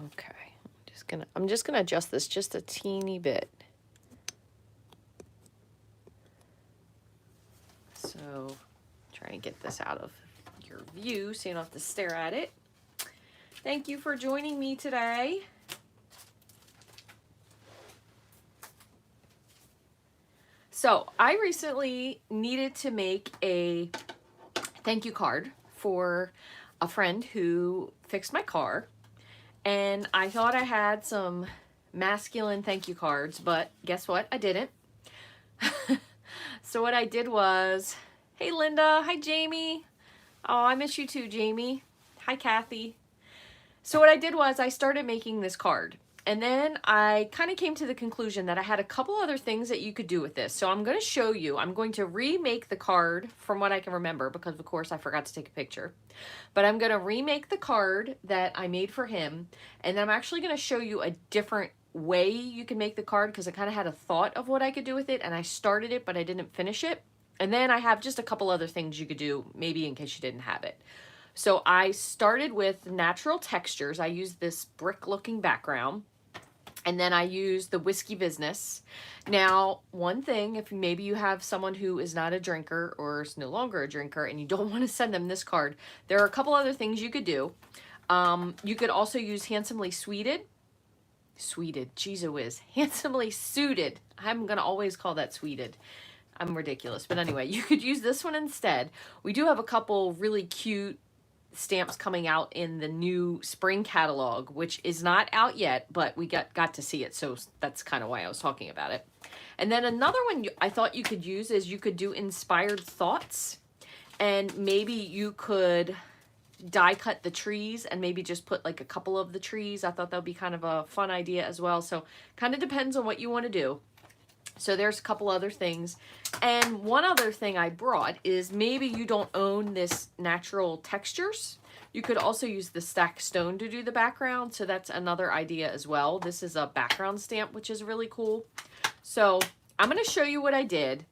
Okay, I'm just gonna adjust this just a teeny bit. So try and get this out of your view so you don't have to stare at it. Thank you for joining me today. So I recently needed to make a thank you card for a friend who fixed my car. And I thought I had some masculine thank you cards, but guess what? I didn't. So what I did was, hey Linda, hi Jamie. Oh, I miss you too, Jamie. Hi Kathy. So what I did was I started making this card. And then I kind of came to the conclusion that I had a couple other things that you could do with this. So I'm going to show you. I'm going to remake the card from what I can remember because, of course, I forgot to take a picture. But I'm going to remake the card that I made for him. And then I'm actually going to show you a different way you can make the card because I kind of had a thought of what I could do with it. And I started it, but I didn't finish it. And then I have just a couple other things you could do, maybe in case you didn't have it. So I started with natural textures. I used this brick looking background. And then I used the Whiskey Business. Now, one thing, if maybe you have someone who is not a drinker or is no longer a drinker and you don't want to send them this card, there are a couple other things you could do. You could also use Handsomely Sweeted. Geez whiz. Handsomely Suited. I'm going to always call that Sweeted. I'm ridiculous. But anyway, you could use this one instead. We do have a couple really cute stamps coming out in the new spring catalog, which is not out yet, but we got to see it, so that's kind of why I was talking about it. And then another one I thought you could use is you could do inspired thoughts, and maybe you could die cut the trees and maybe just put like a couple of the trees. I thought that would be kind of a fun idea as well. So kind of depends on what you want to do. So there's a couple other things. And one other thing I brought is maybe you don't own this natural textures. You could also use the stacked stone to do the background. So that's another idea as well. This is a background stamp, which is really cool. So I'm going to show you what I did.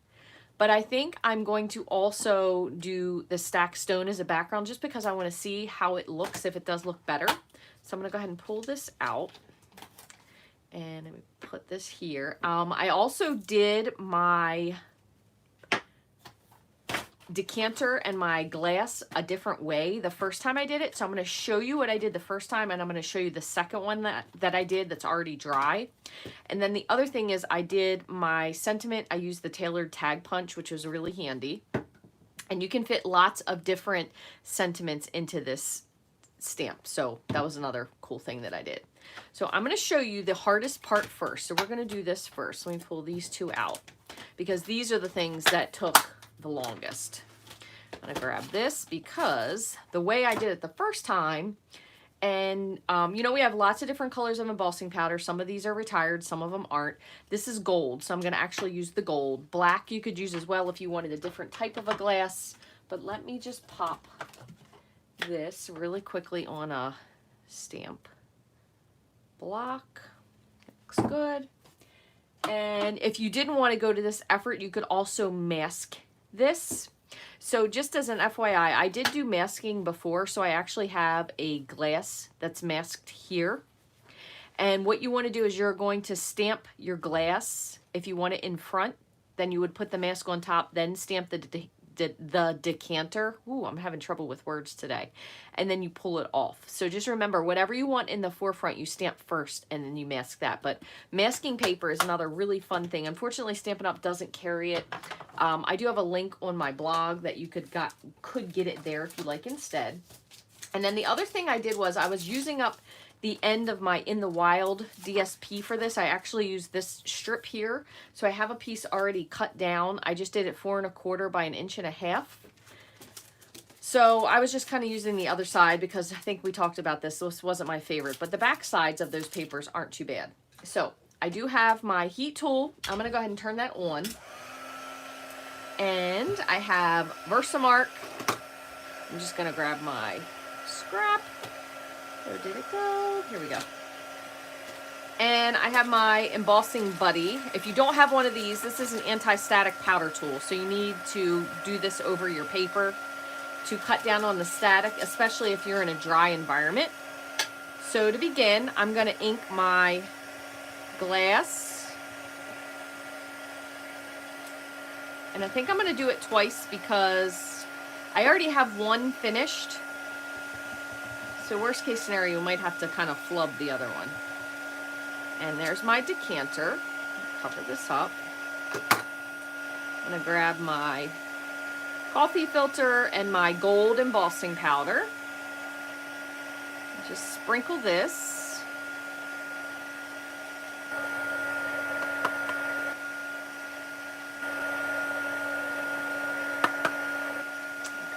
But I think I'm going to also do the stacked stone as a background just because I want to see how it looks, if it does look better. So I'm going to go ahead and pull this out. And let me put this here. I also did my decanter and my glass a different way the first time I did it. So I'm going to show you what I did the first time, and I'm going to show you the second one that I did that's already dry. And then the other thing is I did my sentiment. I used the tailored tag punch, which was really handy. And you can fit lots of different sentiments into this stamp. So that was another cool thing that I did. So I'm going to show you the hardest part first. So we're going to do this first. Let me pull these two out because these are the things that took the longest. I'm going to grab this because the way I did it the first time, and you know, we have lots of different colors of embossing powder. Some of these are retired, some of them aren't. This is gold, so I'm going to actually use the gold. Black you could use as well if you wanted a different type of a glass, but let me just pop this really quickly on a stamp block. Looks good. And if you didn't want to go to this effort, you could also mask this. So just as an FYI, I did do masking before, so I actually have a glass that's masked here. And what you want to do is you're going to stamp your glass. If you want it in front, then you would put the mask on top, then stamp the decanter. Ooh, I'm having trouble with words today. And then you pull it off. So just remember, whatever you want in the forefront, you stamp first and then you mask that. But masking paper is another really fun thing. Unfortunately, Stampin' Up! Doesn't carry it. I do have a link on my blog that you could get it there if you like instead. And then the other thing I did was I was using up the end of my In the Wild DSP for this. I actually used this strip here. So I have a piece already cut down. I just did it 4 1/4 by 1.5 inches. So I was just kind of using the other side because I think we talked about this. This wasn't my favorite, but the back sides of those papers aren't too bad. So I do have my heat tool. I'm going to go ahead and turn that on. And I have Versamark. I'm just going to grab my scrap. Where did it go? Here we go. And I have my embossing buddy. If you don't have one of these, this is an anti-static powder tool. So you need to do this over your paper to cut down on the static, especially if you're in a dry environment. So to begin, I'm going to ink my glass. And I think I'm going to do it twice because I already have one finished. So worst case scenario, we might have to kind of flub the other one. And there's my decanter. Cover this up. I'm going to grab my coffee filter and my gold embossing powder. Just sprinkle this.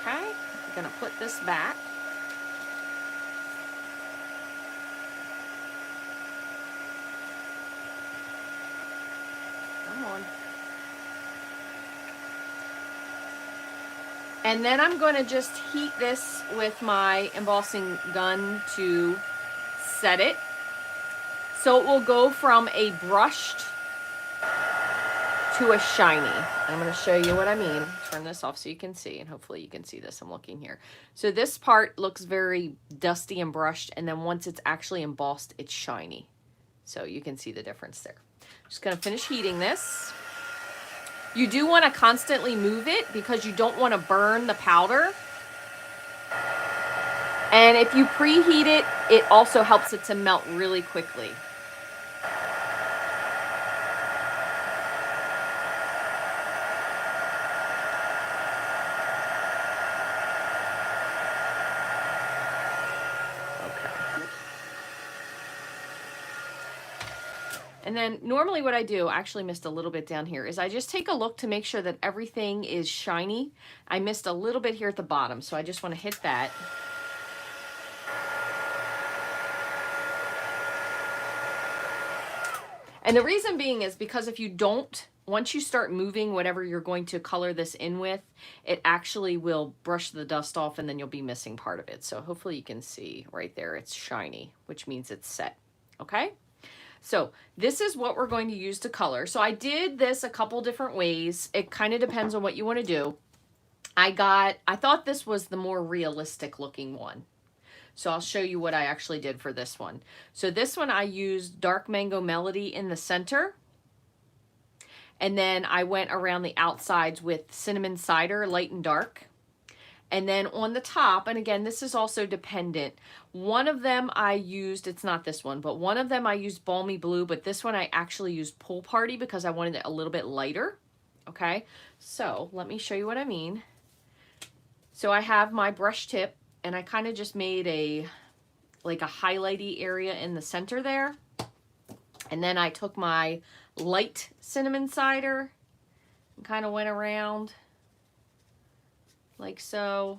Okay, I'm going to put this back. Come on. And then I'm going to just heat this with my embossing gun to set it. So it will go from a brushed to a shiny. I'm going to show you what I mean. Turn this off so you can see, and hopefully you can see this. I'm looking here. So this part looks very dusty and brushed, and then once it's actually embossed, it's shiny. So you can see the difference there. Just going to finish heating this. You do want to constantly move it because you don't want to burn the powder. And if you preheat it, it also helps it to melt really quickly. And then normally what I do, I actually missed a little bit down here, is I just take a look to make sure that everything is shiny. I missed a little bit here at the bottom, so I just want to hit that. And the reason being is because if you don't, once you start moving whatever you're going to color this in with, it actually will brush the dust off and then you'll be missing part of it. So hopefully you can see right there, it's shiny, which means it's set, okay? So this is what we're going to use to color. So I did this a couple different ways. It kind of depends on what you want to do. I thought this was the more realistic looking one. So I'll show you what I actually did for this one. So this one I used Dark Mango Melody in the center. And then I went around the outsides with Cinnamon Cider, light and dark. And then on the top, and again, this is also dependent. One of them I used, it's not this one, but one of them I used Balmy Blue, but this one I actually used Pool Party because I wanted it a little bit lighter. Okay, so let me show you what I mean. So I have my brush tip, and I kind of just made like a highlighty area in the center there. And then I took my light Cinnamon Cider and kind of went around like so.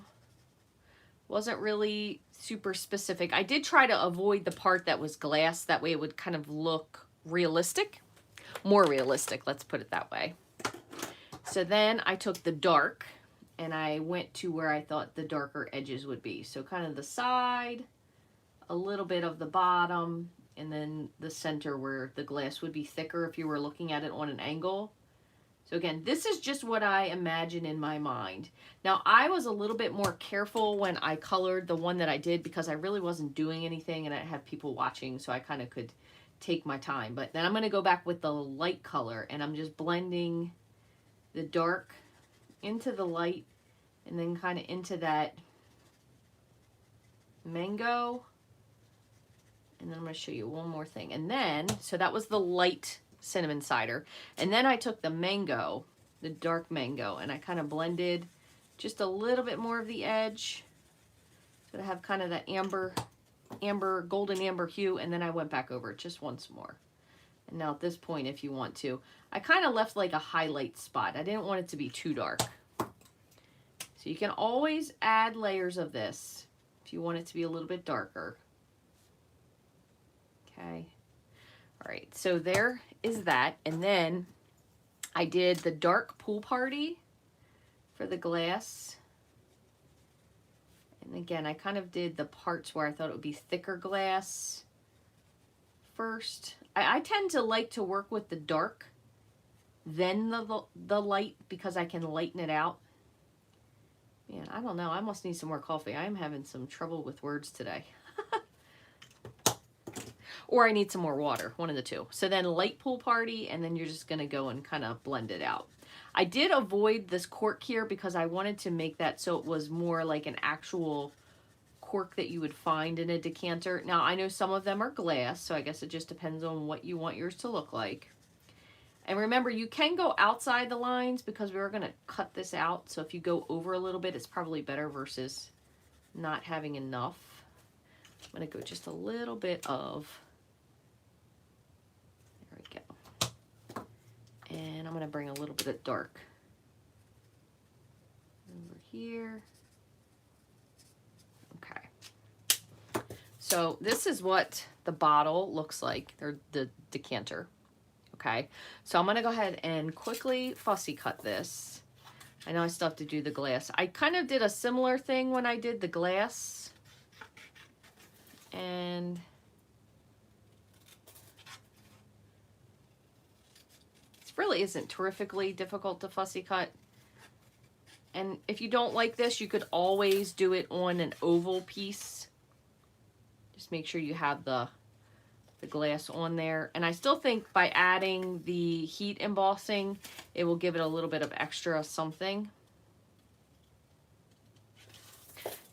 Wasn't really super specific. I did try to avoid the part that was glass. That way it would kind of look realistic. More realistic, let's put it that way. So then I took the dark and I went to where I thought the darker edges would be. So kind of the side, a little bit of the bottom, and then the center where the glass would be thicker if you were looking at it on an angle. So again, this is just what I imagine in my mind. Now, I was a little bit more careful when I colored the one that I did because I really wasn't doing anything and I had people watching, so I kind of could take my time. But then I'm going to go back with the light color and I'm just blending the dark into the light and then kind of into that mango. And then I'm going to show you one more thing. And then, so that was the light Cinnamon Cider. And then I took the mango, the dark mango, and I kind of blended just a little bit more of the edge. So to have kind of that golden amber hue, and then I went back over it just once more. And now at this point, if you want to, I kind of left like a highlight spot. I didn't want it to be too dark. So you can always add layers of this if you want it to be a little bit darker. Okay. All right, so there is that. And then I did the dark Pool Party for the glass. And again, I kind of did the parts where I thought it would be thicker glass first. I tend to like to work with the dark, then the light, because I can lighten it out. Man, I don't know. I must need some more coffee. I'm having some trouble with words today. or I need some more water, one of the two. So then light pool party, and then you're just gonna go and kind of blend it out. I did avoid this cork here because I wanted to make that so it was more like an actual cork that you would find in a decanter. Now I know some of them are glass, so I guess it just depends on what you want yours to look like. And remember, you can go outside the lines because we're going to cut this out. So if you go over a little bit, it's probably better versus not having enough. I'm going to go just a little bit of, there we go. And I'm going to bring a little bit of dark over here. Okay. So this is what the bottle looks like, or the decanter. Okay, so I'm gonna go ahead and quickly fussy cut this. I know I still have to do the glass. I kind of did a similar thing when I did the glass. And it really isn't terrifically difficult to fussy cut. And if you don't like this, you could always do it on an oval piece. Just make sure you have the glass on there. And I still think by adding the heat embossing, it will give it a little bit of extra something.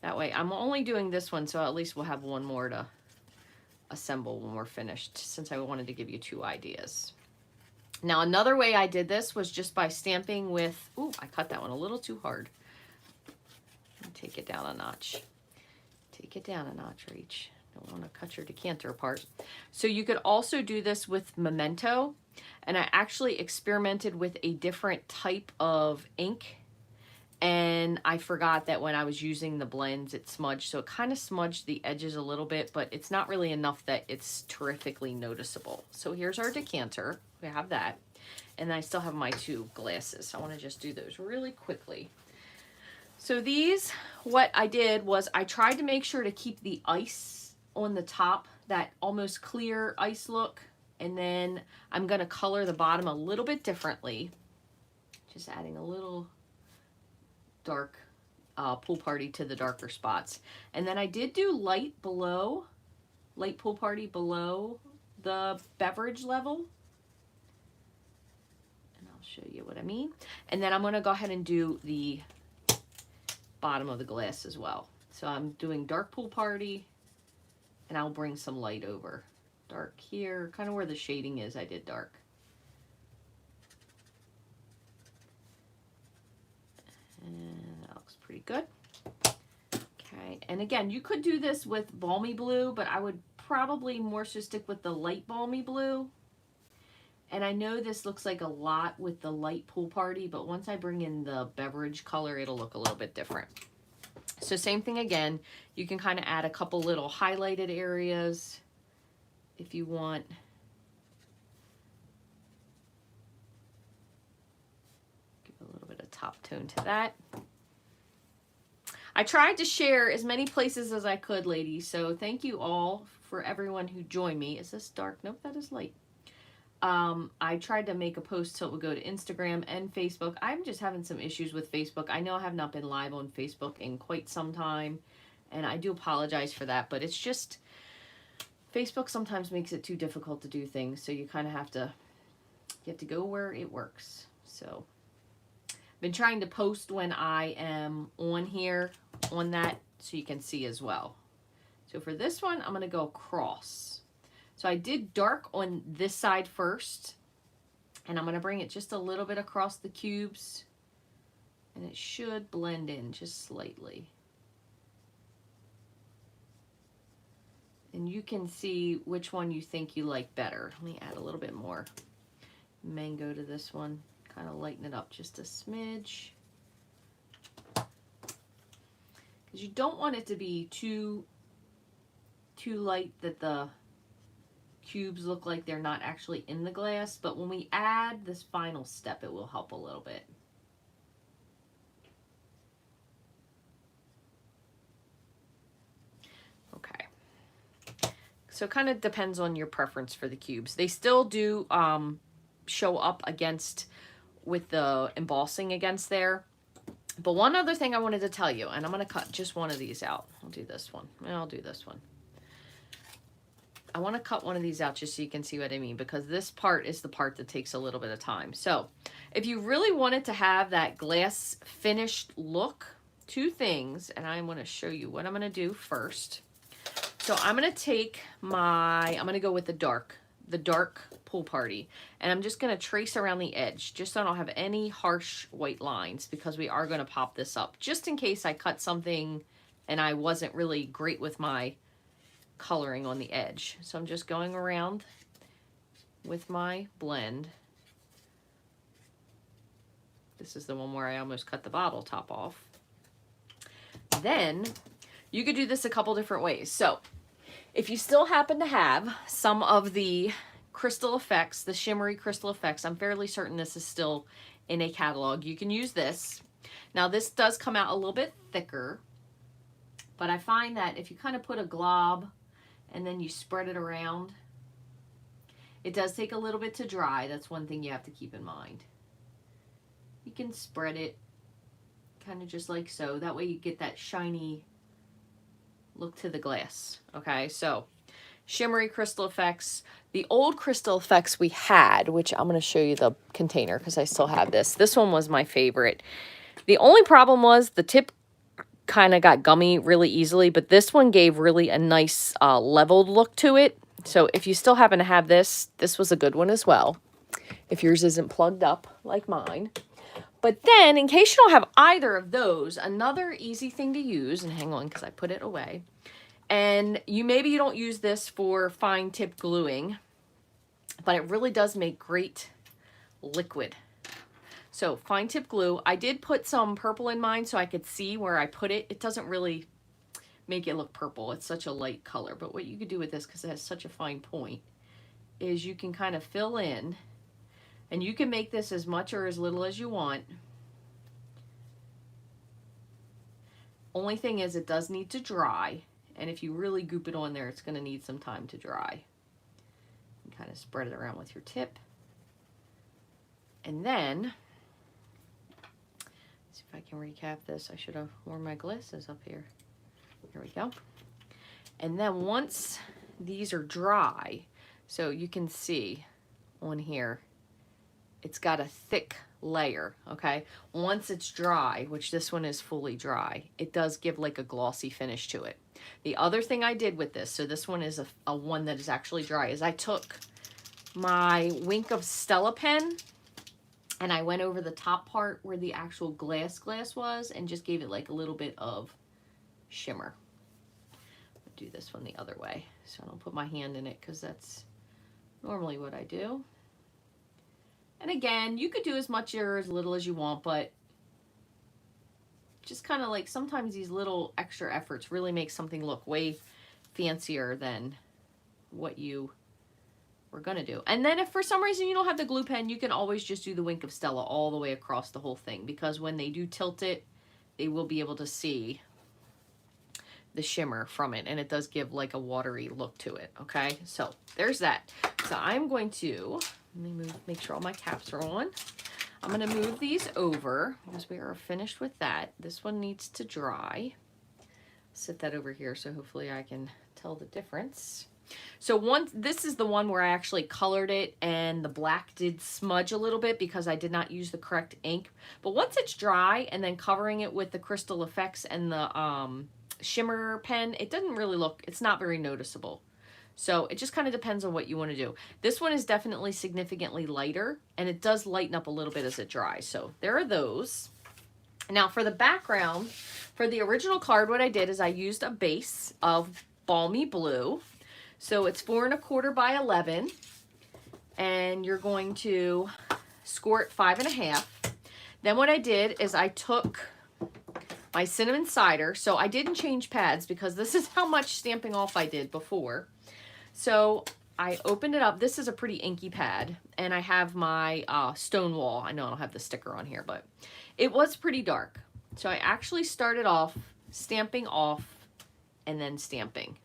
That way, I'm only doing this one, so at least we'll have one more to assemble when we're finished, since I wanted to give you two ideas. Now, another way I did this was just by stamping with, ooh, I cut that one a little too hard. Take it down a notch. Take it down a notch, Reach. Don't want to cut your decanter apart. So you could also do this with Memento, and I actually experimented with a different type of ink, and I forgot that when I was using the blends it smudged, so it kind of smudged the edges a little bit, but it's not really enough that it's terrifically noticeable. So here's our decanter. We have that, and I still have my two glasses. I want to just do those really quickly. So these, what I did was I tried to make sure to keep the ice on the top, that almost clear ice look, and then I'm going to color the bottom a little bit differently, just adding a little dark pool party to the darker spots. And then I did do light pool party below the beverage level, and I'll show you what I mean. And then I'm going to go ahead and do the bottom of the glass as well. So I'm doing dark pool party, and I'll bring some light over. Dark here, kind of where the shading is, I did dark. And that looks pretty good. Okay, and again, you could do this with balmy blue, but I would probably more so stick with the light balmy blue. And I know this looks like a lot with the light pool party, but once I bring in the beverage color, it'll look a little bit different. So same thing again, you can kind of add a couple little highlighted areas if you want. Give a little bit of top tone to that. I tried to share as many places as I could, ladies, so thank you all for everyone who joined me. Is this dark? Nope, that is light. I tried to make a post so it would go to Instagram and Facebook. I'm just having some issues with Facebook. I know I have not been live on Facebook in quite some time, and I do apologize for that, but it's just Facebook sometimes makes it too difficult to do things, so you kind of have to go where it works. So I've been trying to post when I am on here on that so you can see as well. So for this one, I'm going to go across. So I did dark on this side first, and I'm going to bring it just a little bit across the cubes, and it should blend in just slightly. And you can see which one you think you like better. Let me add a little bit more mango to this one, kind of lighten it up just a smidge. Because you don't want it to be too light that the cubes look like they're not actually in the glass, but when we add this final step, it will help a little bit. Okay. So it kind of depends on your preference for the cubes. They still do show up against with the embossing against there. But one other thing I wanted to tell you, and I'm going to cut just one of these out. I'll do this one, and I'll do this one. I want to cut one of these out just so you can see what I mean, because this part is the part that takes a little bit of time. So if you really wanted to have that glass finished look, two things, and I'm going to show you what I'm going to do first. So I'm going to take I'm going to go with the dark Pool Party, and I'm just going to trace around the edge just so I don't have any harsh white lines, because we are going to pop this up just in case I cut something and I wasn't really great with my coloring on the edge. So I'm just going around with my blend. This is the one where I almost cut the bottle top off. Then you could do this a couple different ways. So if you still happen to have some of the crystal effects, the shimmery crystal effects, I'm fairly certain this is still in a catalog, you can use this. Now this does come out a little bit thicker, but I find that if you kind of put a glob and then you spread it around, it does take a little bit to dry. That's one thing you have to keep in mind. You can spread it kind of just like so. That way you get that shiny look to the glass. Okay, so shimmery crystal effects. The old crystal effects we had, which I'm going to show you the container because I still have this. This one was my favorite. The only problem was the tip kind of got gummy really easily, but this one gave really a nice leveled look to it. So if you still happen to have this, this was a good one as well, if yours isn't plugged up like mine. But then in case you don't have either of those, another easy thing to use, and hang on because I put it away, and maybe you don't use this for fine tip gluing, but it really does make great liquid. So fine tip glue, I did put some purple in mine so I could see where I put it. It doesn't really make it look purple. It's such a light color. But what you could do with this, because it has such a fine point, is you can kind of fill in, and you can make this as much or as little as you want. Only thing is it does need to dry, and if you really goop it on there, it's going to need some time to dry. You kind of spread it around with your tip. And then see if I can recap this. I should have worn my glasses up here. Here we go. And then once these are dry, so you can see on here, it's got a thick layer, okay? Once it's dry, which this one is fully dry, it does give like a glossy finish to it. The other thing I did with this, so this one is a one that is actually dry, is I took my Wink of Stella pen and I went over the top part where the actual glass was and just gave it like a little bit of shimmer. I'll do this one the other way so I don't put my hand in it, because that's normally what I do. And again, you could do as much or as little as you want, but just kind of like sometimes these little extra efforts really make something look way fancier than what you were going to do. And then if for some reason you don't have the glue pen, you can always just do the Wink of Stella all the way across the whole thing, because when they do tilt it, they will be able to see the shimmer from it, and it does give like a watery look to it. Okay, so there's that. So I'm going to, let me make sure all my caps are on. I'm going to move these over because we are finished with that. This one needs to dry. Set that over here so hopefully I can tell the difference. So this is the one where I actually colored it and the black did smudge a little bit because I did not use the correct ink. But once it's dry and then covering it with the crystal effects and the shimmer pen, it doesn't really look, it's not very noticeable. So it just kind of depends on what you want to do. This one is definitely significantly lighter, and it does lighten up a little bit as it dries. So there are those. Now for the background, for the original card, what I did is I used a base of Balmy Blue. So it's 4 1/4 by 11, and you're going to score it 5 1/2. Then what I did is I took my cinnamon cider. So I didn't change pads because this is how much stamping off I did before. So I opened it up. This is a pretty inky pad, and I have my Stonewall. I know I don't have the sticker on here, but it was pretty dark. So I actually started off stamping off and then stamping.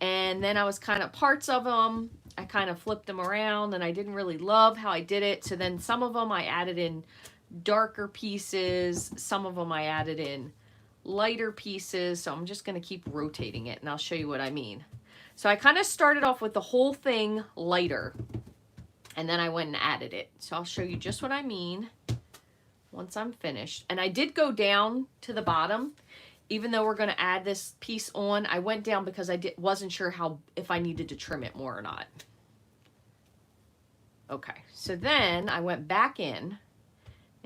And then I was kind of parts of them, I kind of flipped them around, and I didn't really love how I did it. So then some of them I added in darker pieces. Some of them I added in lighter pieces. So I'm just going to keep rotating it, and I'll show you what I mean. So I kind of started off with the whole thing lighter, and then I went and added it. So I'll show you just what I mean once I'm finished. And I did go down to the bottom. Even though we're going to add this piece on, I went down because I wasn't sure if I needed to trim it more or not. Okay, so then I went back in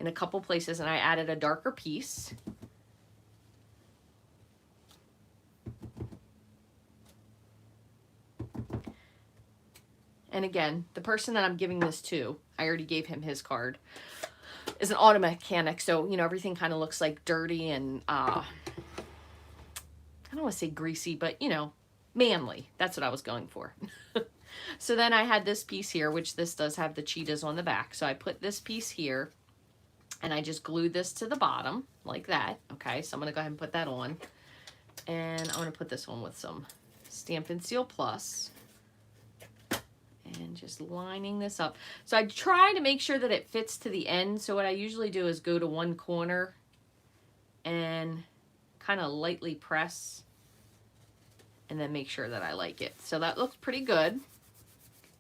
a couple places and I added a darker piece. And again, the person that I'm giving this to, I already gave him his card, is an auto mechanic. So, you know, everything kind of looks like dirty and, I don't want to say greasy, but, you know, manly. That's what I was going for. So then I had this piece here, which this does have the cheetahs on the back. So I put this piece here and I just glued this to the bottom like that. Okay, so I'm going to go ahead and put that on. And I'm going to put this on with some Stampin' Seal Plus. And just lining this up. So I try to make sure that it fits to the end. So what I usually do is go to one corner and kind of lightly press and then make sure that I like it. So that looks pretty good.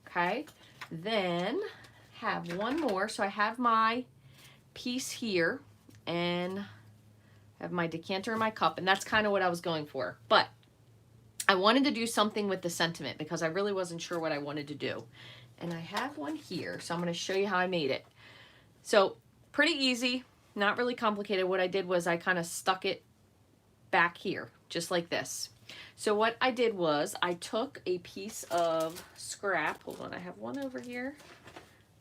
Okay, then have one more. So I have my piece here and I have my decanter and my cup, and that's kind of what I was going for. But I wanted to do something with the sentiment because I really wasn't sure what I wanted to do. And I have one here, so I'm going to show you how I made it. So pretty easy, not really complicated. What I did was I kind of stuck it back here, just like this. So what I did was I took a piece of scrap. Hold on, I have one over here.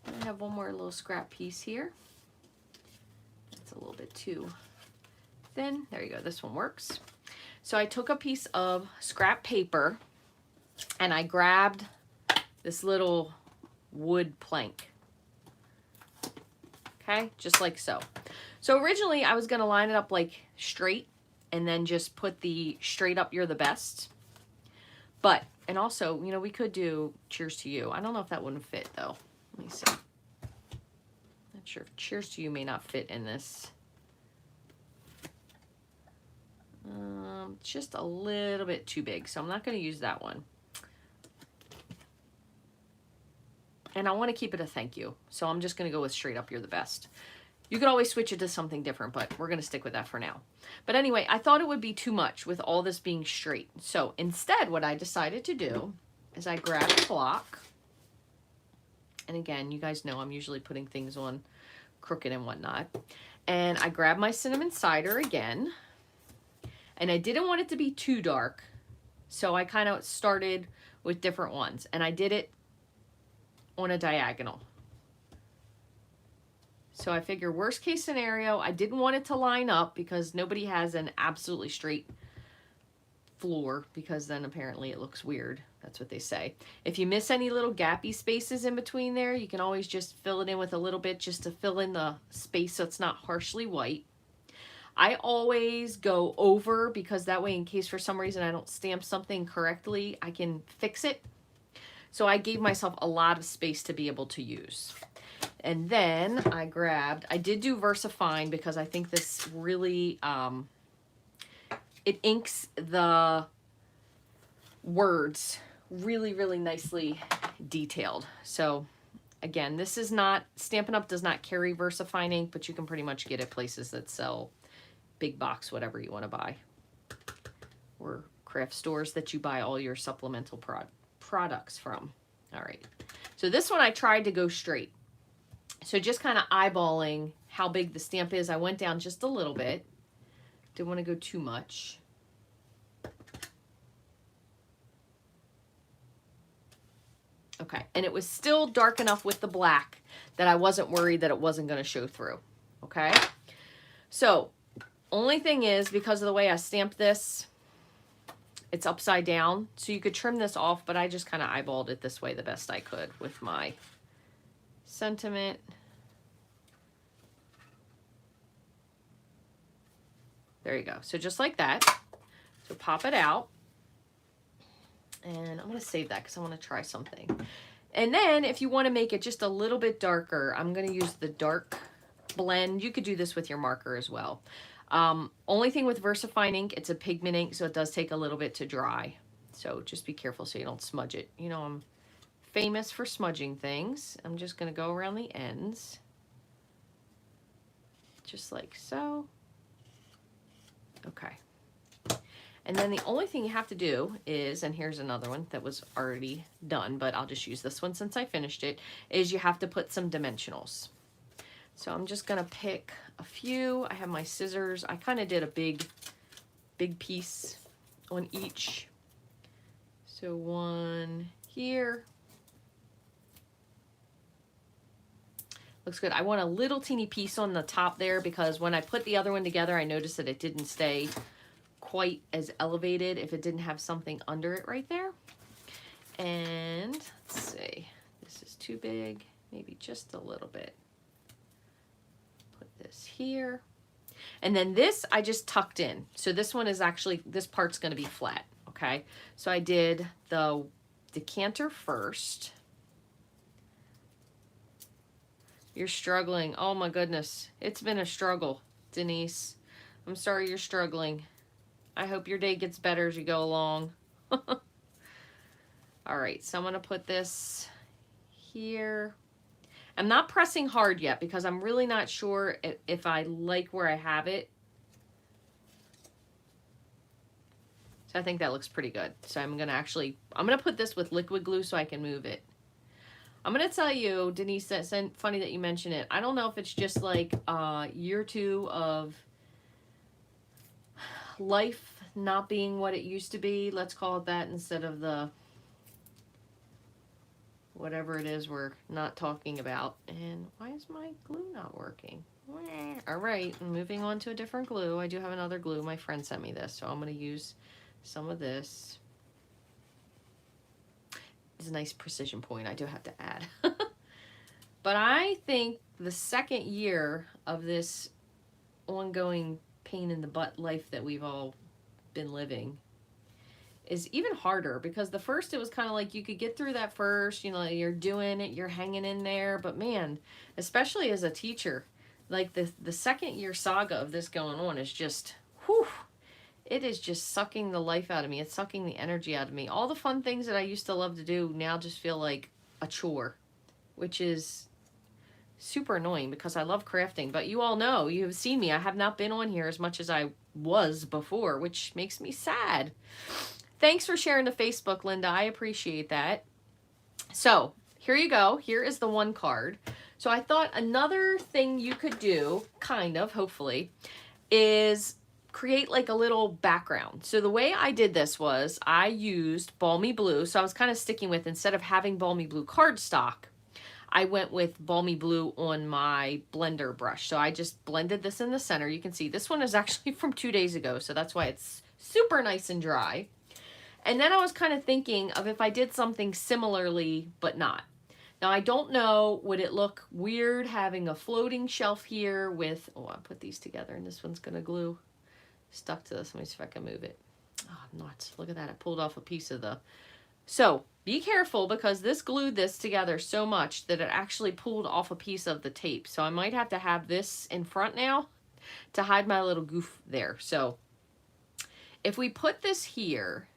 I have one more little scrap piece here. It's a little bit too thin. There you go, this one works. So I took a piece of scrap paper and I grabbed this little wood plank. Okay, just like so. So originally I was going to line it up like straight and then just put the straight up you're the best. But, and also, you know, we could do cheers to you. I don't know if that wouldn't fit though. Let me see. Not sure. Cheers to you may not fit in this. Just a little bit too big, so I'm not going to use that one. And I want to keep it a thank you, so I'm just going to go with straight up you're the best. You could always switch it to something different, but we're going to stick with that for now. But anyway, I thought it would be too much with all this being straight. So instead, what I decided to do is I grabbed a block. And again, you guys know I'm usually putting things on crooked and whatnot. And I grabbed my cinnamon cider again. And I didn't want it to be too dark. So I kind of started with different ones. And I did it on a diagonal. So I figure worst case scenario, I didn't want it to line up because nobody has an absolutely straight floor because then apparently it looks weird. That's what they say. If you miss any little gappy spaces in between there, you can always just fill it in with a little bit just to fill in the space so it's not harshly white. I always go over because that way in case for some reason I don't stamp something correctly, I can fix it. So I gave myself a lot of space to be able to use. And then I did do VersaFine because I think this really, it inks the words really, really nicely detailed. So again, this is not, Stampin' Up! Does not carry VersaFine ink, but you can pretty much get it places that sell big box, whatever you want to buy. Or craft stores that you buy all your supplemental products from. All right. So this one I tried to go straight. So just kind of eyeballing how big the stamp is. I went down just a little bit. Didn't want to go too much. Okay, and it was still dark enough with the black that I wasn't worried that it wasn't going to show through. Okay, so only thing is because of the way I stamped this, it's upside down. So you could trim this off, but I just kind of eyeballed it this way the best I could with my sentiment. There you go. So just like that. So pop it out. And I'm going to save that because I want to try something. And then if you want to make it just a little bit darker, I'm going to use the dark blend. You could do this with your marker as well. Only thing with VersaFine ink, it's a pigment ink, so it does take a little bit to dry. So just be careful so you don't smudge it. You know, I'm famous for smudging things. I'm just going to go around the ends. Just like so. Okay. And then the only thing you have to do is, and here's another one that was already done, but I'll just use this one since I finished it, is you have to put some dimensionals. So I'm just going to pick a few. I have my scissors. I kind of did a big piece on each. So one here. Looks good. I want a little teeny piece on the top there because when I put the other one together, I noticed that it didn't stay quite as elevated if it didn't have something under it right there. And let's see, this is too big, maybe just a little bit. Put this here. And then this I just tucked in. So this one is actually, this part's going to be flat, okay? So I did the decanter first. You're struggling. Oh my goodness. It's been a struggle, Denise. I'm sorry you're struggling. I hope your day gets better as you go along. All right, so I'm going to put this here. I'm not pressing hard yet because I'm really not sure if I like where I have it. So I think that looks pretty good. So I'm going to put this with liquid glue so I can move it. I'm going to tell you, Denise, that's funny that you mention it. I don't know if it's just like year 2 of life not being what it used to be. Let's call it that instead of the whatever it is we're not talking about. And why is my glue not working? All right, moving on to a different glue. I do have another glue. My friend sent me this, so I'm going to use some of this. It's a nice precision point, I do have to add. But I think the second year of this ongoing pain in the butt life that we've all been living is even harder, because the first it was kind of like you could get through that first, you know, you're doing it, you're hanging in there, but man, especially as a teacher, like the second year saga of this going on is just, whew, it is just sucking the life out of me. It's sucking the energy out of me. All the fun things that I used to love to do now just feel like a chore, which is super annoying because I love crafting. But you all know, you have seen me, I have not been on here as much as I was before, which makes me sad. Thanks for sharing the Facebook, Linda. I appreciate that. So here you go. Here is the one card. So I thought another thing you could do, kind of, hopefully, is create like a little background. So the way I did this was I used Balmy Blue. So I was kind of sticking with, instead of having Balmy Blue cardstock, I went with Balmy Blue on my blender brush. So I just blended this in the center. You can see this one is actually from 2 days ago, so that's why it's super nice and dry. And then I was kind of thinking of if I did something similarly, but not. Now, I don't know, would it look weird having a floating shelf here with, oh, I put these together and this one's going to glue stuck to this. Let me see if I can move it. Oh, nuts. Look at that. I pulled off a piece of the... So be careful, because this glued this together so much that it actually pulled off a piece of the tape. So I might have to have this in front now to hide my little goof there. So if we put this here,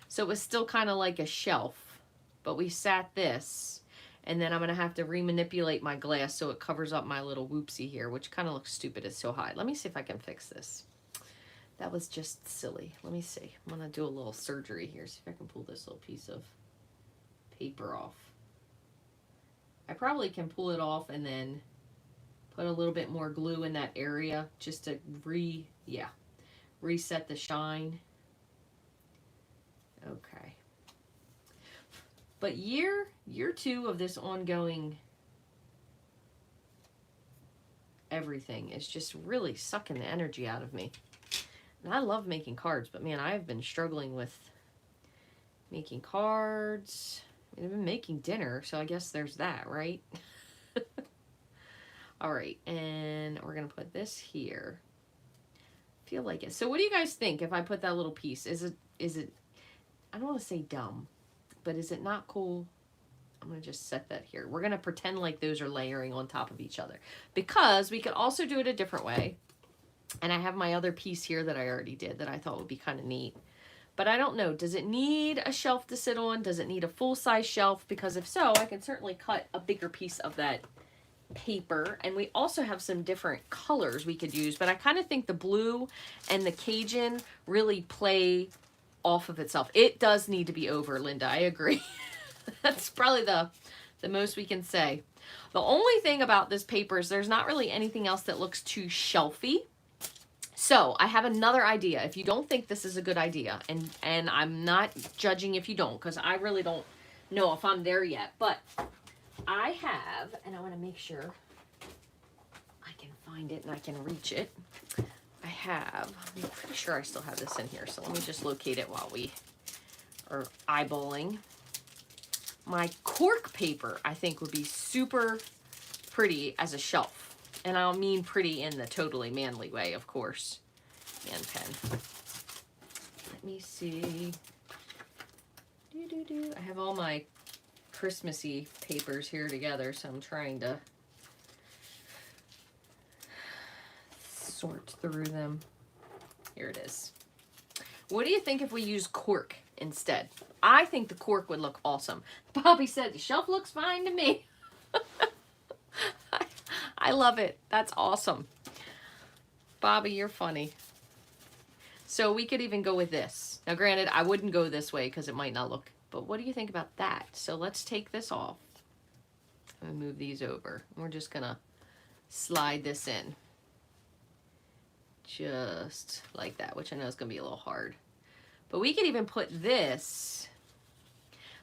so it was still kind of like a shelf, but we sat this, and then I'm going to have to remanipulate my glass so it covers up my little whoopsie here, which kind of looks stupid. It's so high. Let me see if I can fix this. That was just silly. Let me see. I'm going to do a little surgery here. See if I can pull this little piece of paper off. I probably can pull it off and then put a little bit more glue in that area just to reset the shine. Okay. But year 2 of this ongoing everything is just really sucking the energy out of me. And I love making cards, but man, I've been struggling with making cards. I mean, I've been making dinner, so I guess there's that, right? All right, and we're gonna put this here. Feel like it. So what do you guys think if I put that little piece? Is it, I don't want to say dumb, but is it not cool? I'm going to just set that here. We're going to pretend like those are layering on top of each other, because we could also do it a different way. And I have my other piece here that I already did that I thought would be kind of neat. But I don't know, does it need a shelf to sit on? Does it need a full-size shelf? Because if so, I can certainly cut a bigger piece of that paper. And we also have some different colors we could use, but I kind of think the blue and the Cajun really play off of itself. It does need to be over, Linda. I agree. That's probably the most we can say. The only thing about this paper is there's not really anything else that looks too shelfy. So I have another idea. If you don't think this is a good idea, and I'm not judging if you don't, because I really don't know if I'm there yet, but I have, and I want to make sure I can find it and I can reach it. I'm pretty sure I still have this in here, so let me just locate it while we are eyeballing. My cork paper, I think, would be super pretty as a shelf. And I don't mean pretty in the totally manly way, of course. And pen. Let me see. I have all my Christmassy papers here together, so I'm trying to sort through them. Here it is. What do you think if we use cork instead? I think the cork would look awesome. Bobby said the shelf looks fine to me. I love it. That's awesome. Bobby, you're funny. So we could even go with this. Now granted, I wouldn't go this way because it might not look, but what do you think about that? So let's take this off and move these over. We're just gonna slide this in. Just like that, which I know is gonna be a little hard. But we could even put this,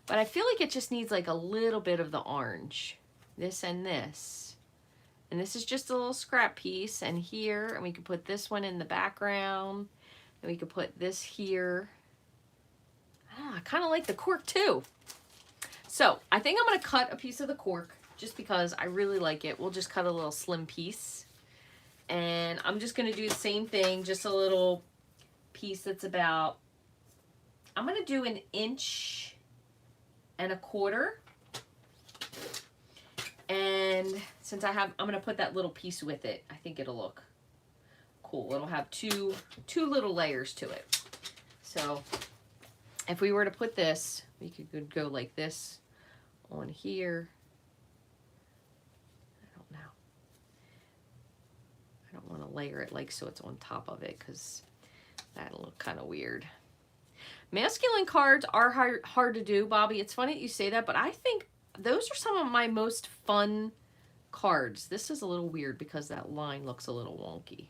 but I feel like it just needs like a little bit of the orange. This and this. And this is just a little scrap piece, and here, and we could put this one in the background, and we could put this here. I kind of like the cork too. So I think I'm going to cut a piece of the cork just because I really like it. We'll just cut a little slim piece. And I'm just going to do the same thing, just a little piece that's about, I'm going to do 1.25 inches. And since I'm going to put that little piece with it, I think it'll look cool. It'll have two little layers to it. So if we were to put this, we could go like this on here. I don't know. I don't want to layer it like so it's on top of it because that'll look kind of weird. Masculine cards are hard to do, Bobby. It's funny that you say that, but I think those are some of my most fun cards. This is a little weird because that line looks a little wonky.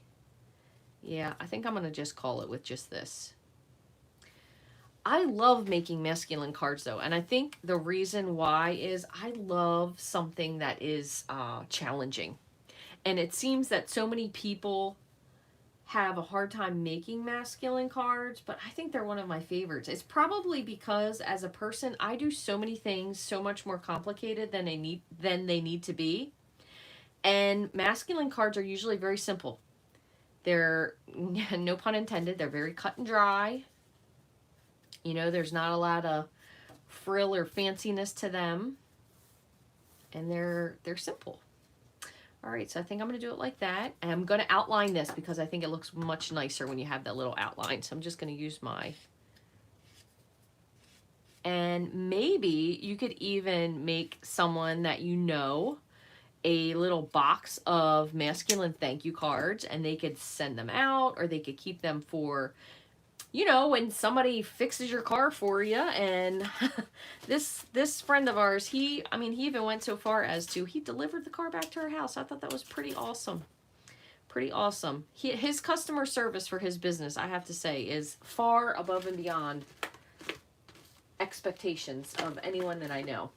Yeah, I think I'm going to just call it with just this. I love making masculine cards though, and I think the reason why is I love something that is challenging. And it seems that so many people have a hard time making masculine cards, but I think they're one of my favorites. It's probably because as a person, I do so many things so much more complicated than they need to be. And masculine cards are usually very simple. They're, no pun intended, they're very cut and dry. You know, there's not a lot of frill or fanciness to them. And they're simple. All right, so I think I'm going to do it like that. And I'm going to outline this because I think it looks much nicer when you have that little outline. So I'm just going to use my... And maybe you could even make someone that you know a little box of masculine thank you cards, and they could send them out, or they could keep them for, you know, when somebody fixes your car for you. And this friend of ours, he even went so far as to, he delivered the car back to our house. I thought that was pretty awesome. Pretty awesome. His customer service for his business, I have to say, is far above and beyond expectations of anyone that I know.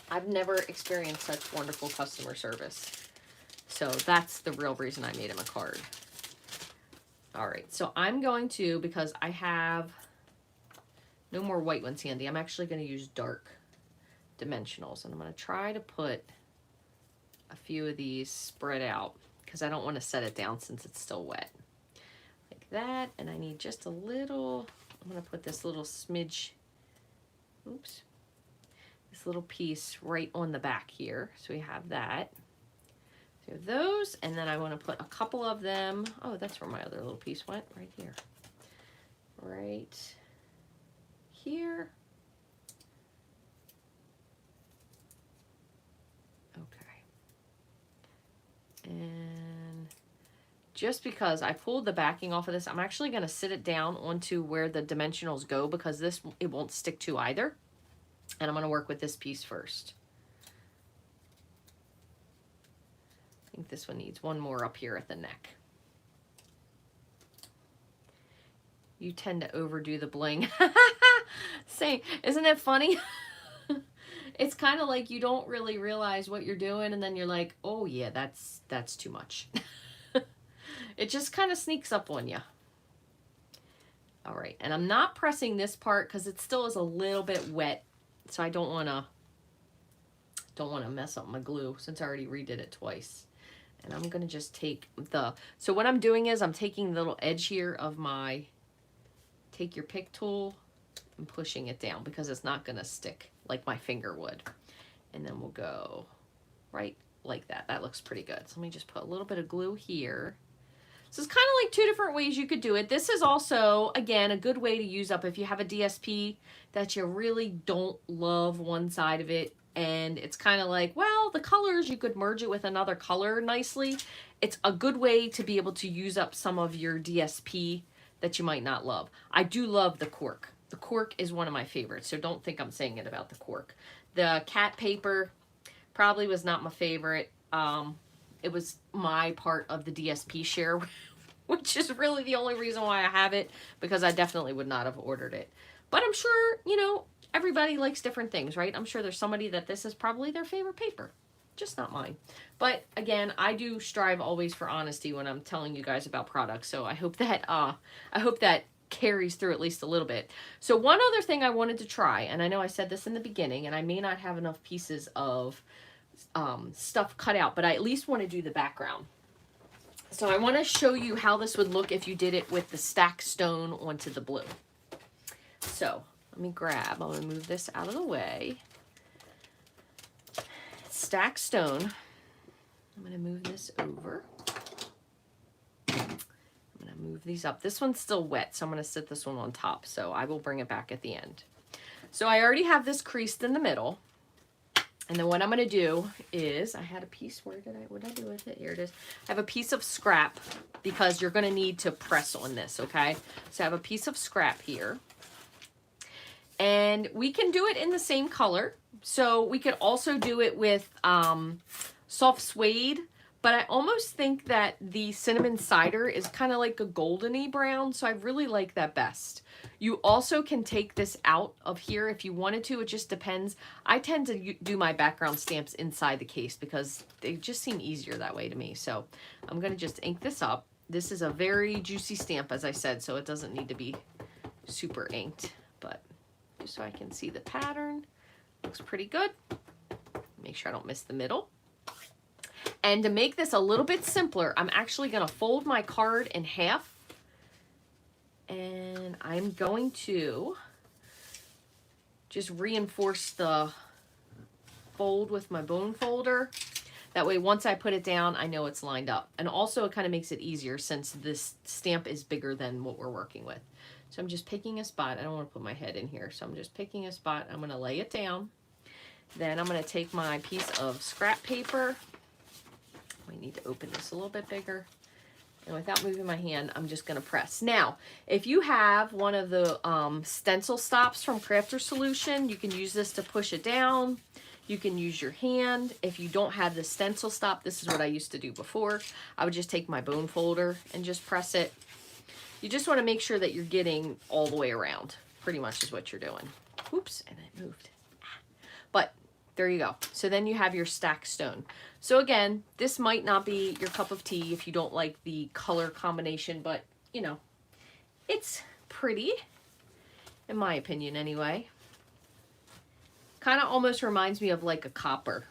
I've never experienced such wonderful customer service. So that's the real reason I made him a card. All right, so I'm going to, because I have no more white ones handy, I'm actually going to use dark dimensionals. And I'm going to try to put a few of these spread out because I don't want to set it down since it's still wet. Like that. And I need just a little, I'm going to put this little smidge, oops, this little piece right on the back here. So we have that. So those, and then I want to put a couple of them. Oh, that's where my other little piece went, right here. right here. Okay. And just because I pulled the backing off of this, I'm actually going to sit it down onto where the dimensionals go, because this, it won't stick to either. And I'm going to work with this piece first. I think this one needs one more up here at the neck. You tend to overdo the bling. Same. Isn't it funny? It's kind of like you don't really realize what you're doing, and then you're like, oh yeah, that's too much. It just kind of sneaks up on you. All right, and I'm not pressing this part because it still is a little bit wet, so I don't want to mess up my glue since I already redid it twice. And I'm gonna just take the, so what I'm doing is I'm taking the little edge here of my, take your pick tool and pushing it down because it's not gonna stick like my finger would. And then we'll go right like that. That looks pretty good. So let me just put a little bit of glue here. So it's kind of like two different ways you could do it. This is also, again, a good way to use up if you have a DSP that you really don't love one side of it, and it's kind of like, well, the colors, you could merge it with another color nicely. It's a good way to be able to use up some of your DSP that you might not love. I do love the cork. The cork is one of my favorites, so don't think I'm saying it about the cork. The cat paper probably was not my favorite. It was my part of the DSP share, which is really the only reason why I have it, because I definitely would not have ordered it. But I'm sure, you know, everybody likes different things, right? I'm sure there's somebody that this is probably their favorite paper, just not mine. But again, I do strive always for honesty when I'm telling you guys about products, so I hope that carries through at least a little bit. So one other thing I wanted to try, and I know I said this in the beginning, and I may not have enough pieces of stuff cut out, but I at least want to do the background. So I want to show you how this would look if you did it with the stack stone onto the blue. So let me grab, I'm going to move this out of the way. Stack stone. I'm going to move this over. I'm going to move these up. This one's still wet, so I'm going to sit this one on top. So I will bring it back at the end. So I already have this creased in the middle. And then what I'm going to do is, I had a piece, what did I do with it? Here it is. I have a piece of scrap because you're going to need to press on this, okay? So I have a piece of scrap here. And we can do it in the same color. So we could also do it with soft suede, but I almost think that the cinnamon cider is kind of like a goldeny brown, so I really like that best. You also can take this out of here if you wanted to. It just depends. I tend to do my background stamps inside the case because they just seem easier that way to me. So I'm going to just ink this up. This is a very juicy stamp, as I said, so it doesn't need to be super inked, but just so I can see the pattern. Looks pretty good. Make sure I don't miss the middle. And to make this a little bit simpler, I'm actually going to fold my card in half. And I'm going to just reinforce the fold with my bone folder. That way, once I put it down, I know it's lined up. And also, it kind of makes it easier since this stamp is bigger than what we're working with. So I'm just picking a spot. I don't want to put my head in here. So I'm just picking a spot. I'm going to lay it down. Then I'm going to take my piece of scrap paper. We need to open this a little bit bigger. And without moving my hand, I'm just going to press. Now, if you have one of the stencil stops from Crafter Solution, you can use this to push it down. You can use your hand. If you don't have the stencil stop, this is what I used to do before. I would just take my bone folder and just press it. You just want to make sure that you're getting all the way around, pretty much is what you're doing. Oops, and it moved. But there you go. So then you have your stack stone. So again, this might not be your cup of tea if you don't like the color combination, but you know, it's pretty, in my opinion anyway. Kind of almost reminds me of like a copper.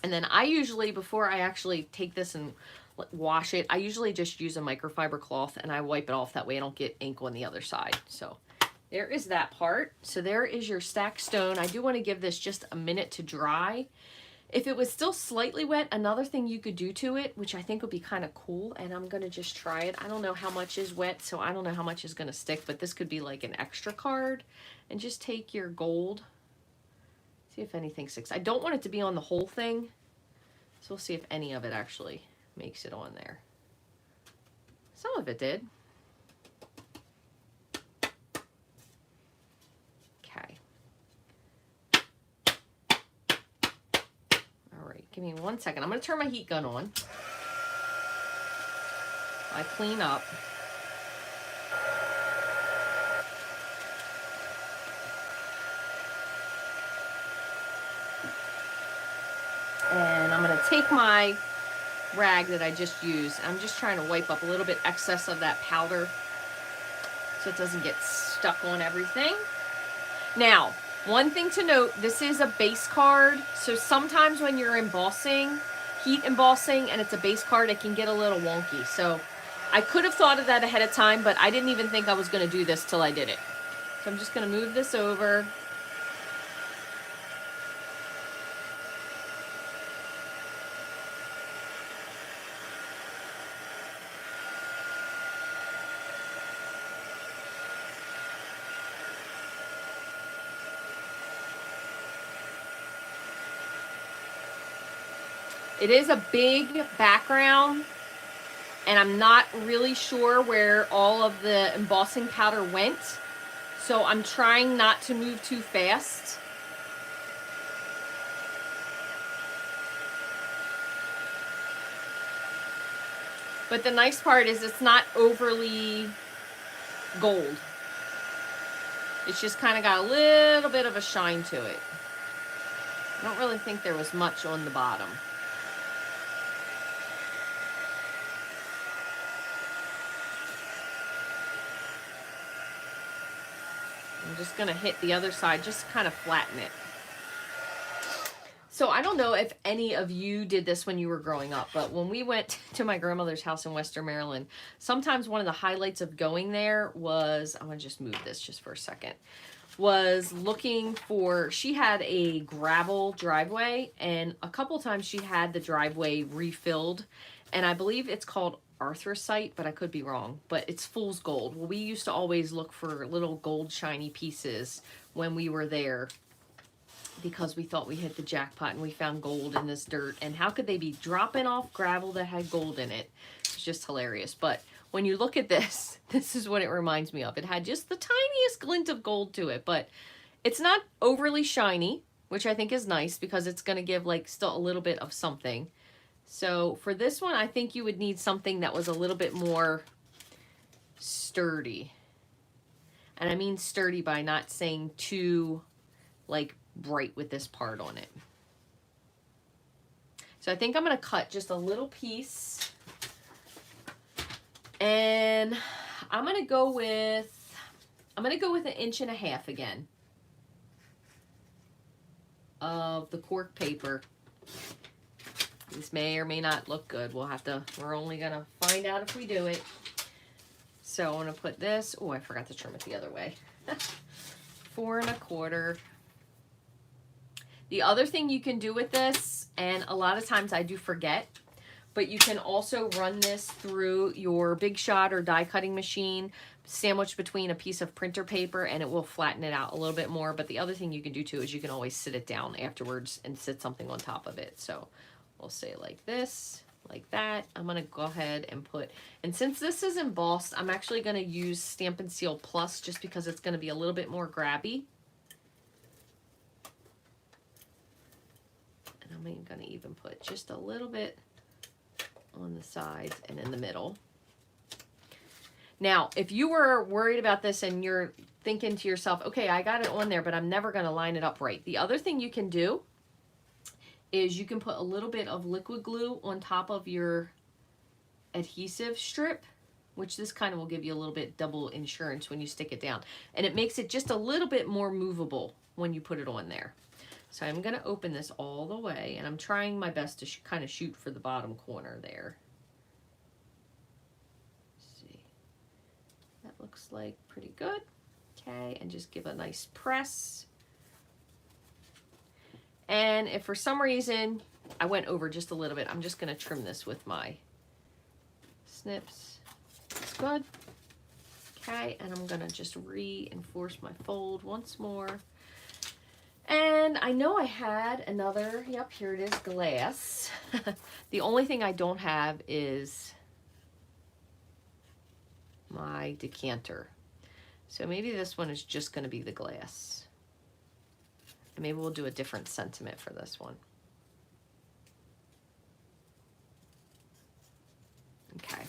And then I usually, before I actually take this and wash it, I usually just use a microfiber cloth and I wipe it off. That way I don't get ink on the other side. So there is that part. So there is your stack stone. I do want to give this just a minute to dry. If it was still slightly wet, another thing you could do to it, which I think would be kind of cool, and I'm going to just try it. I don't know how much is wet, so I don't know how much is going to stick, but this could be like an extra card. And just take your gold. See if anything sticks. I don't want it to be on the whole thing, so we'll see if any of it actually makes it on there. Some of it did. Okay. All right, give me 1 second. I'm going to turn my heat gun on. I clean up. And I'm going to take my rag that I just used. I'm just trying to wipe up a little bit excess of that powder so it doesn't get stuck on everything. Now, one thing to note, this is a base card, so sometimes when you're embossing, heat embossing, and it's a base card, it can get a little wonky. So I could have thought of that ahead of time, but I didn't even think I was going to do this till I did it. So I'm just going to move this over. It is a big background, and I'm not really sure where all of the embossing powder went, so I'm trying not to move too fast. But the nice part is it's not overly gold. It's just kind of got a little bit of a shine to it. I don't really think there was much on the bottom. I'm just going to hit the other side, just kind of flatten it. So I don't know if any of you did this when you were growing up, but when we went to my grandmother's house in Western Maryland, sometimes one of the highlights of going there was, I'm going to just move this just for a second, was looking for, she had a gravel driveway, and a couple times she had the driveway refilled, and I believe it's called anthracite, but I could be wrong, but it's fool's gold. Well, we used to always look for little gold shiny pieces when we were there because we thought we hit the jackpot and we found gold in this dirt, and how could they be dropping off gravel that had gold in it? It's just hilarious. But when you look at this, this is what it reminds me of. It had just the tiniest glint of gold to it, but it's not overly shiny, which I think is nice because it's going to give like still a little bit of something. So for this one, I think you would need something that was a little bit more sturdy. And I mean sturdy by not saying too like bright with this part on it. So I think I'm going to cut just a little piece. And I'm going to go with 1.5 inches again of the cork paper. This may or may not look good. We're only gonna find out if we do it. So I'm gonna put this, oh, I forgot to trim it the other way. 4.25. The other thing you can do with this, and a lot of times I do forget, but you can also run this through your Big Shot or die cutting machine, sandwiched between a piece of printer paper, and it will flatten it out a little bit more. But the other thing you can do too is you can always sit it down afterwards and sit something on top of it. So we'll say like this, like that. I'm going to go ahead and put, and since this is embossed, I'm actually going to use Stampin' Seal Plus just because it's going to be a little bit more grabby. And I'm going to even put just a little bit on the sides and in the middle. Now, if you were worried about this and you're thinking to yourself, okay, I got it on there, but I'm never going to line it up right. The other thing you can do is you can put a little bit of liquid glue on top of your adhesive strip, which this kind of will give you a little bit double insurance when you stick it down. And it makes it just a little bit more movable when you put it on there. So I'm going to open this all the way, and I'm trying my best to kind of shoot for the bottom corner there. Let's see. That looks like pretty good. Okay, and just give a nice press. And if for some reason I went over just a little bit, I'm just going to trim this with my snips. That's good. Okay, and I'm going to just reinforce my fold once more. And I know I had another, yep, here it is, glass. The only thing I don't have is my decanter. So maybe this one is just going to be the glass. And maybe we'll do a different sentiment for this one. Okay,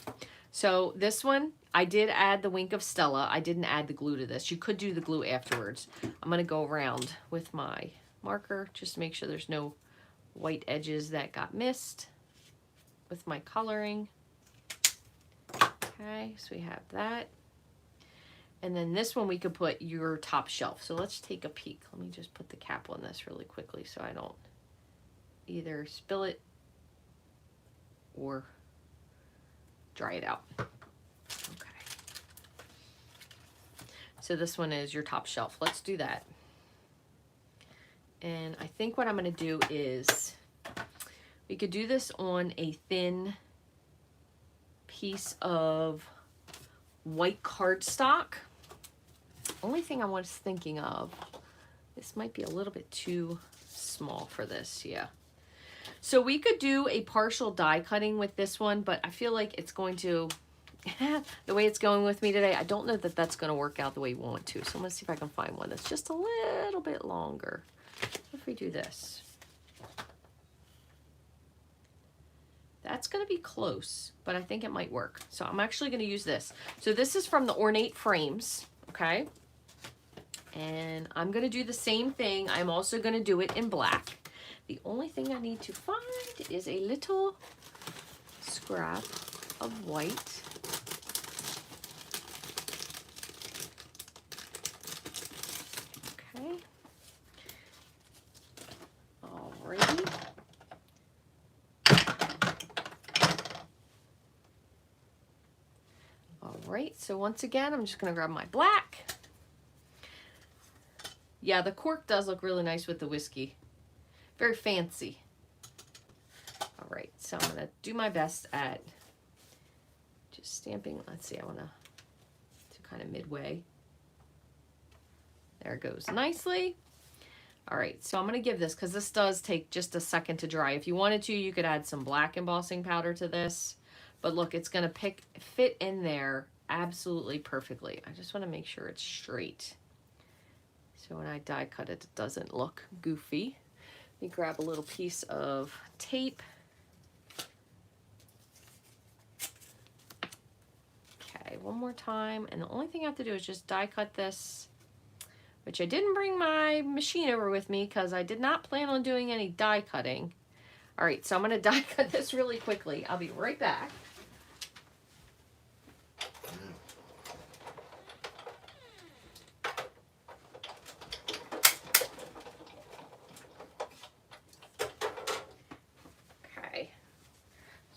so this one, I did add the Wink of Stella. I didn't add the glue to this. You could do the glue afterwards. I'm going to go around with my marker just to make sure there's no white edges that got missed with my coloring. Okay, so we have that. And then this one we could put your top shelf. So let's take a peek. Let me just put the cap on this really quickly so I don't either spill it or dry it out. Okay. So this one is your top shelf. Let's do that. And I think what I'm going to do is we could do this on a thin piece of white cardstock. Only thing I was thinking of, this might be a little bit too small for this, yeah. So we could do a partial die cutting with this one, but I feel like it's going to, the way it's going with me today, I don't know that that's going to work out the way you want to. So I'm going to see if I can find one that's just a little bit longer. If we do this. That's going to be close, but I think it might work. So I'm actually going to use this. So this is from the Ornate Frames, okay? And I'm going to do the same thing. I'm also going to do it in black. The only thing I need to find is a little scrap of white. Okay. Alrighty. Alright, so once again, I'm just going to grab my black. Yeah, the cork does look really nice with the whiskey. Very fancy. All right, so I'm going to do my best at just stamping. Let's see, I want to kind of midway. There it goes nicely. All right, so I'm going to give this, because this does take just a second to dry. If you wanted to, you could add some black embossing powder to this. But look, it's going to fit in there absolutely perfectly. I just want to make sure it's straight. So when I die cut it, it doesn't look goofy. Let me grab a little piece of tape. Okay, one more time. And the only thing I have to do is just die cut this, which I didn't bring my machine over with me because I did not plan on doing any die cutting. All right, so I'm going to die cut this really quickly. I'll be right back.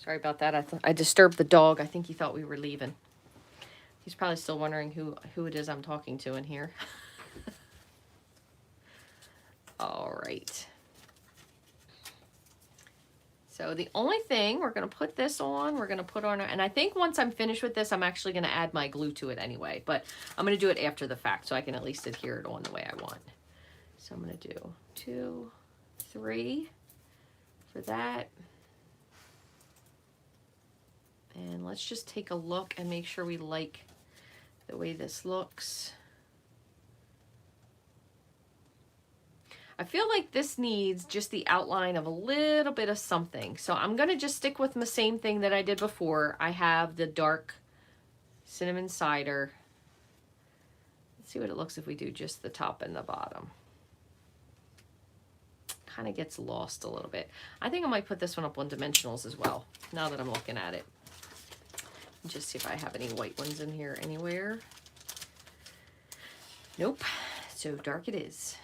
Sorry about that. I disturbed the dog. I think he thought we were leaving. He's probably still wondering who it is I'm talking to in here. All right. So the only thing, we're going to put this on. We're going to put on, and I think once I'm finished with this, I'm actually going to add my glue to it anyway. But I'm going to do it after the fact so I can at least adhere it on the way I want. So I'm going to do 2, 3 for that. And let's just take a look and make sure we like the way this looks. I feel like this needs just the outline of a little bit of something. So I'm going to just stick with the same thing that I did before. I have the dark cinnamon cider. Let's see what it looks if we do just the top and the bottom. Kind of gets lost a little bit. I think I might put this one up on dimensionals as well, now that I'm looking at it. Just see if I have any white ones in here anywhere. Nope. So dark it is.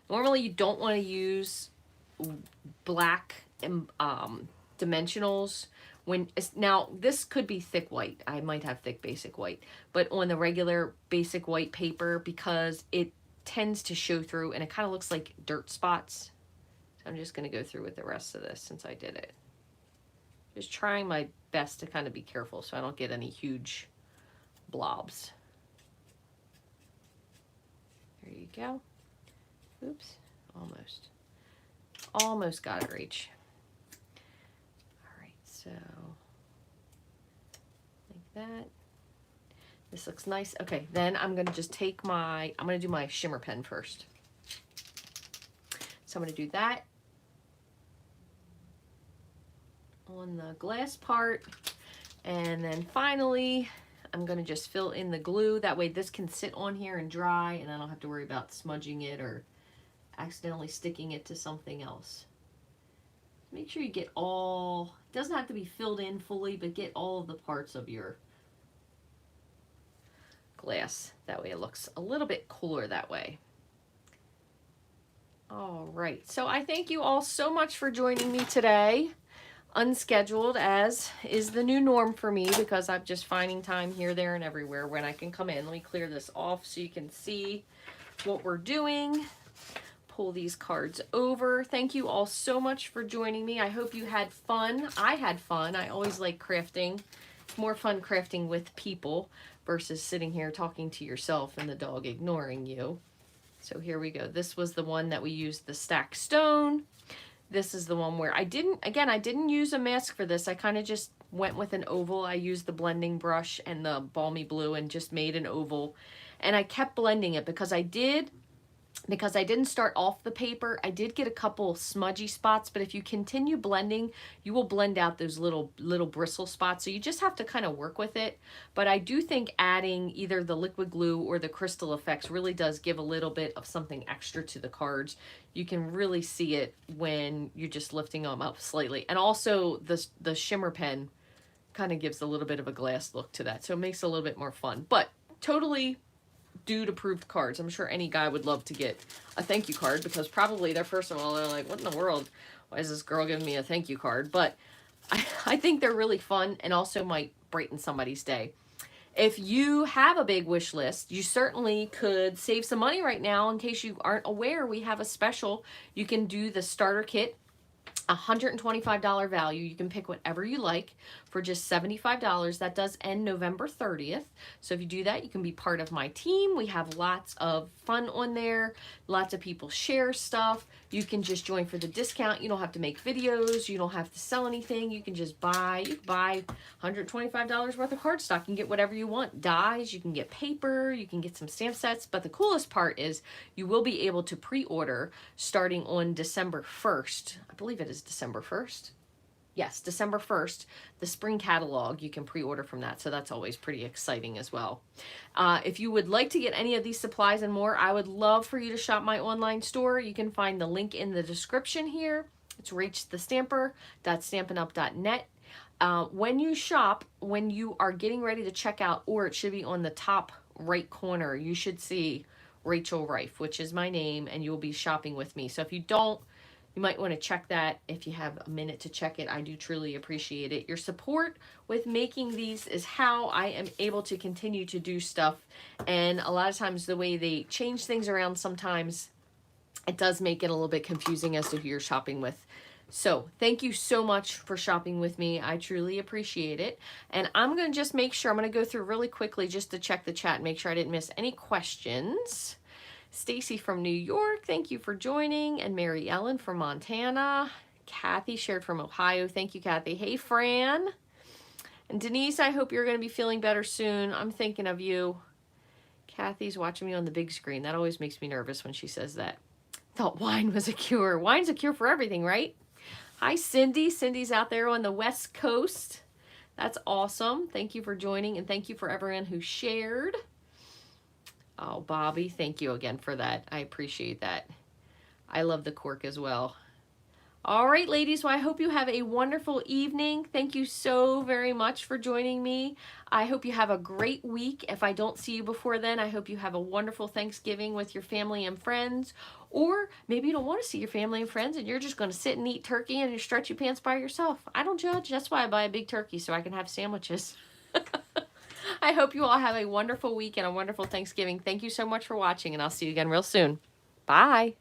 Normally you don't want to use black dimensionals when now this could be thick white. I might have thick basic white, but on the regular basic white paper, because it tends to show through and it kind of looks like dirt spots. So I'm just going to go through with the rest of this since I did it. Just trying my best to kind of be careful so I don't get any huge blobs. There you go. Oops, almost. Almost got it, Rach. All right, so like that. This looks nice. Okay, then I'm going to just take I'm going to do my shimmer pen first. So I'm going to do that on the glass part. And then finally, I'm going to just fill in the glue. That way this can sit on here and dry, and I don't have to worry about smudging it or accidentally sticking it to something else. Make sure you get all, it doesn't have to be filled in fully, but get all of the parts of your glass. That way it looks a little bit cooler that way. All right, so I thank you all so much for joining me today. Unscheduled, as is the new norm for me, because I'm just finding time here, there, and everywhere when I can come in. Let me clear this off so you can see what we're doing. Pull these cards over. Thank you all so much for joining me. I hope you had fun. I had fun. I always like crafting. It's more fun crafting with people versus sitting here talking to yourself and the dog ignoring you. So here we go. This was the one that we used the stack stone. This is the one where I didn't use a mask for this. I kind of just went with an oval. I used the blending brush and the balmy blue and just made an oval. And I kept blending it because I didn't start off the paper. I did get a couple smudgy spots, but if you continue blending, you will blend out those little bristle spots. So you just have to kind of work with it. But I do think adding either the liquid glue or the crystal effects really does give a little bit of something extra to the cards. You can really see it when you're just lifting them up slightly. And also the shimmer pen kind of gives a little bit of a glass look to that. So it makes it a little bit more fun, but totally dude approved cards. I'm sure any guy would love to get a thank you card, because probably first of all, they're like, what in the world? Why is this girl giving me a thank you card? But I think they're really fun and also might brighten somebody's day. If you have a big wish list, you certainly could save some money right now. In case you aren't aware, we have a special. You can do the starter kit, $125 value. You can pick whatever you like for just $75. That does end November 30th. So if you do that, you can be part of my team. We have lots of fun on there. Lots of people share stuff. You can just join for the discount. You don't have to make videos. You don't have to sell anything. You can just buy. You can buy $125 worth of cardstock. You can get whatever you want. Dies. You can get paper. You can get some stamp sets. But the coolest part is you will be able to pre-order starting on December 1st. I believe it is December 1st. Yes, December 1st, the spring catalog, you can pre-order from that. So that's always pretty exciting as well. If you would like to get any of these supplies and more, I would love for you to shop my online store. You can find the link in the description here. It's Rachthestamper.stampinup.net. When you shop, when you are getting ready to check out, or it should be on the top right corner, you should see Rachel Rife, which is my name, and you'll be shopping with me. So if you don't, you might want to check that if you have a minute to check it. I do truly appreciate it. Your support with making these is how I am able to continue to do stuff. And a lot of times the way they change things around, sometimes it does make it a little bit confusing as to who you're shopping with. So thank you so much for shopping with me. I truly appreciate it. And I'm going to just make sure, I'm going to go through really quickly just to check the chat and make sure I didn't miss any questions. Stacy from New York, thank you for joining. And Mary Ellen from Montana. Kathy shared from Ohio. Thank you, Kathy. Hey, Fran. And Denise, I hope you're going to be feeling better soon. I'm thinking of you. Kathy's watching me on the big screen. That always makes me nervous when she says that. Thought wine was a cure. Wine's a cure for everything, right? Hi, Cindy. Cindy's out there on the West Coast. That's awesome. Thank you for joining, and thank you for everyone who shared. Oh, Bobby, thank you again for that. I appreciate that. I love the cork as well. All right, ladies, well, I hope you have a wonderful evening. Thank you so very much for joining me. I hope you have a great week. If I don't see you before then, I hope you have a wonderful Thanksgiving with your family and friends. Or maybe you don't want to see your family and friends and you're just going to sit and eat turkey in your stretchy pants by yourself. I don't judge. That's why I buy a big turkey, so I can have sandwiches. I hope you all have a wonderful week and a wonderful Thanksgiving. Thank you so much for watching, and I'll see you again real soon. Bye.